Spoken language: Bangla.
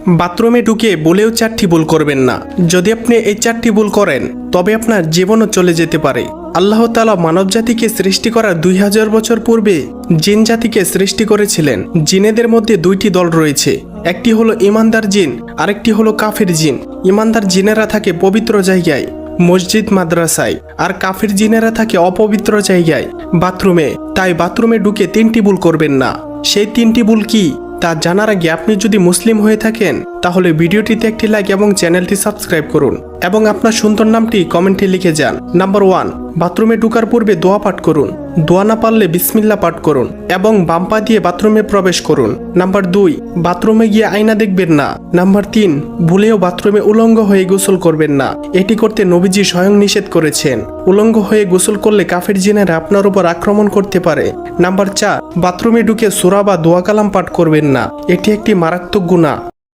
বাথরুমে ঢুকে বলেও 4টি ভুল করবেন না। যদি আপনি এই 4টি ভুল করেন তবে আপনার জীবনও চলে যেতে পারে। আল্লাহ তাআলা মানব জাতিকে সৃষ্টি করার 2000 বছর পূর্বে জিন জাতিকে সৃষ্টি করেছিলেন। জিনেদের মধ্যে 2টি দল রয়েছে, একটি হলো ইমানদার জিন, আরেকটি হলো কাফির জিন। ইমানদার জিনেরা থাকে পবিত্র জায়গায়, মসজিদ মাদ্রাসায়, আর কাফির জিনেরা থাকে অপবিত্র জায়গায়, বাথরুমে। তাই বাথরুমে ঢুকে 3টি ভুল করবেন না। সেই 3টি ভুল কি তা জানার আগে আপনি যদি মুসলিম হয়ে থাকেন তাহলে ভিডিওটিতে একটি লাইক এবং চ্যানেলটি সাবস্ক্রাইব করুন এবং আপনার সুন্দর নামটি কমেন্টে লিখে যান। নাম্বার 1, বাথরুমে ঢোকার পূর্বে দোয়া পাঠ করুন। দোয়া না পারলে বিসমিল্লাহ পাঠ করুন এবং বাম পা দিয়ে বাথরুমে প্রবেশ করুন। নাম্বার 2, বাথরুমে গিয়ে আয়না দেখবেন না। নাম্বার 3, ভুলেও বাথরুমে উলঙ্গ হয়ে গোসল করবেন না। এটি করতে নবীজি স্বয়ং নিষেধ করেছেন। উলঙ্গ হয়ে গোসল করলে কাফের জিনেরা আপনার উপর আক্রমণ করতে পারে। নাম্বার 4, বাথরুমে ঢুকে সূরা বা দোয়া কালাম পাঠ করবেন না। এটি একটি মারাত্মক গুনাহ।